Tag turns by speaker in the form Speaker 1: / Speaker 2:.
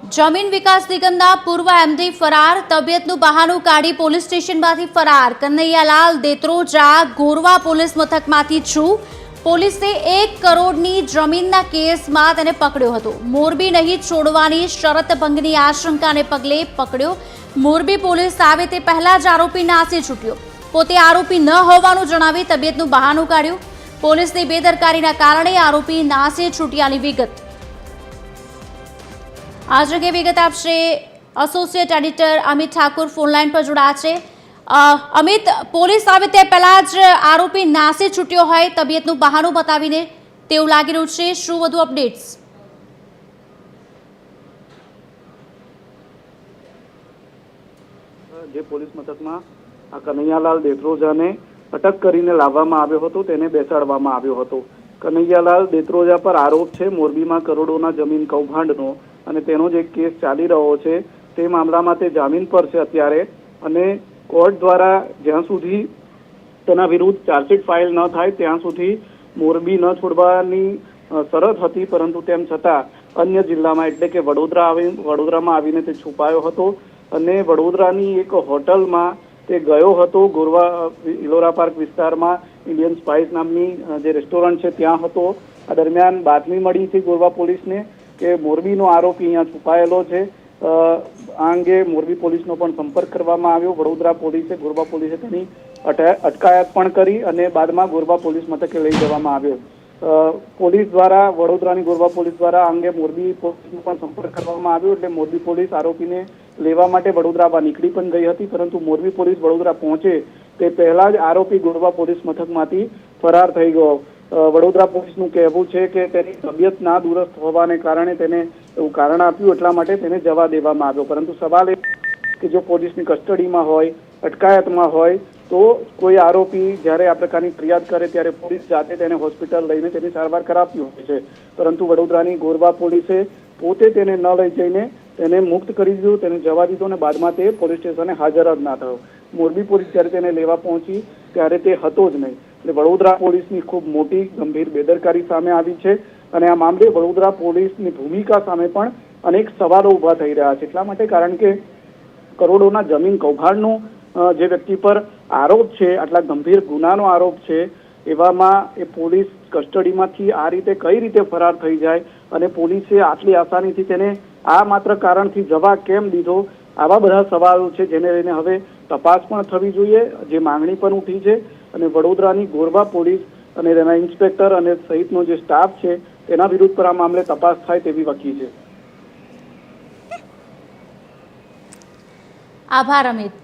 Speaker 1: જમીન વિકાસ નિગમના પૂર્વ એમડી ફરાર, તબિયતનું બહાનું કાઢી પોલીસ સ્ટેશનમાંથી ફરાર. કનૈયાલાલ દેત્રોજા ગોરવા પોલીસ મથકમાંથી છું. પોલીસે 1 કરોડની જમીનના કેસમાં તેને પકડ્યો હતો. મોરબી નહીં છોડવાની શરત ભંગની આશંકાને પગલે પકડ્યો. મોરબી પોલીસ આવે તે પહેલા જ આરોપી નાસી છૂટ્યો. પોતે આરોપી ન હોવાનું જણાવી તબિયતનું બહાનું કાઢ્યું. પોલીસની બેદરકારીના કારણે આરોપી નાસી છૂટ્યાની વિગત. आज के विगत आपसे associate editor Amit Thakur phone line पर जोड़ा है। अमित, पोलीस आवे ते पहला ज आरोपी नासी छूट्यो होय तबियतનું બહાનું બતાવીને તેવું લાગી રહ્યું છે. શું વધુ અપડેટ્સ?
Speaker 2: જે પોલીસ મથકમાં આ કનૈયાલાલ દેત્રોજાને અટક કરીને લાવવામાં આવ્યો હતો તેને બેસાડવામાં આવ્યો હતો. કનૈયાલાલ દેત્રોજા પર આરોપ છે મોરબીમાં કરોડોના જમીન કૌભાંડનો, અને તેનો જે કેસ ચાલી રહ્યો છે તે મામલામાં તે જામીન પર છે અત્યારે. અને કોર્ટ દ્વારા જ્યાં સુધી તેના વિરુદ્ધ ચાર્જશીટ ફાઇલ ન થાય ત્યાં સુધી મોરબી ન છોડવાની શરત હતી, પરંતુ તેમ છતાં અન્ય જિલ્લામાં એટલે કે વડોદરામાં આવીને તે છુપાયો હતો અને વડોદરાની એક હોટલમાં તે ગયો હતો. ગોરવા ઇલોરા પાર્ક વિસ્તારમાં ઇન્ડિયન સ્પાઇસ નામની જે રેસ્ટોરન્ટ છે ત્યાં હતો. આ દરમિયાન બાતમી મળી હતી ગોરવા પોલીસને કે મોરબીનો આરોપી અહીંયા છુપાયેલો છે. આ અંગે મોરબી પોલીસનો પણ સંપર્ક કરવામાં આવ્યો. વડોદરા પોલીસે, ગોરવા પોલીસે તેની અટકાયત પણ કરી અને બાદમાં ગોરવા પોલીસ મથકે લઈ જવામાં આવ્યો. પોલીસ દ્વારા, વડોદરાની ગોરવા પોલીસ દ્વારા આ અંગે મોરબી પોલીસનો પણ સંપર્ક કરવામાં આવ્યો. એટલે મોરબી પોલીસ આરોપીને લેવા માટે વડોદરા બહાર નીકળી પણ ગઈ હતી, પરંતુ મોરબી પોલીસ વડોદરા પહોંચે તે પહેલા જ આરોપી ગોરવા પોલીસ મથકમાંથી ફરાર થઈ ગયો. વડોદરા પોલીસનું કહેવું છે કે તેની તબિયત ના દુરસ્ત હોવાને કારણે તેને એવું કારણ આપ્યું, એટલા માટે તેને જવા દેવામાં આવ્યો. પરંતુ સવાલ એ કે જો પોલીસની કસ્ટડીમાં હોય, અટકાયતમાં હોય, તો કોઈ આરોપી જ્યારે આ પ્રકારની ફરિયાદ કરે ત્યારે પોલીસ જાતે તેને હોસ્પિટલ લઈને તેની સારવાર કરાવતી હોય છે. પરંતુ વડોદરાની ગોરવા પોલીસે પોતે તેને ન લઈ જઈને તેને મુક્ત કરી દીધું, તેને જવા દીધો અને બાદમાં તે પોલીસ સ્ટેશને હાજર જ ના થયો. મોરબી પોલીસ જ્યારે તેને લેવા પહોંચી ત્યારે તે હતો જ નહીં. એટલે વડોદરા પોલીસની ખૂબ મોટી ગંભીર બેદરકારી સામે આવી છે અને આ મામલે વડોદરા પોલીસની ભૂમિકા સામે પણ અનેક સવાલો ઉભા થઈ રહ્યા છે. એટલા માટે કારણ કે કરોડોના જમીન કૌભાંડનો જે વ્યક્તિ પર આરોપ છે, આટલા ગંભીર ગુનાનો આરોપ છે, એવામાં એ પોલીસ કસ્ટડીમાંથી આ રીતે કઈ રીતે ફરાર થઈ જાય અને પોલીસે આટલી આસાનીથી તેને આ માત્ર કારણથી જવા કેમ દીધો, આવા બધા સવાલો છે જેને લઈને હવે તપાસ પણ થવી જોઈએ, જે માંગણી પણ ઉઠી છે. અને વડોદરાની ગોરવા પોલીસ અને તેના ઇન્સ્પેક્ટર અને સહિતનો જે સ્ટાફ છે તેના વિરુદ્ધ પર આ મામલે તપાસ થાય તેવી વકી છે.
Speaker 1: આભાર અમિત.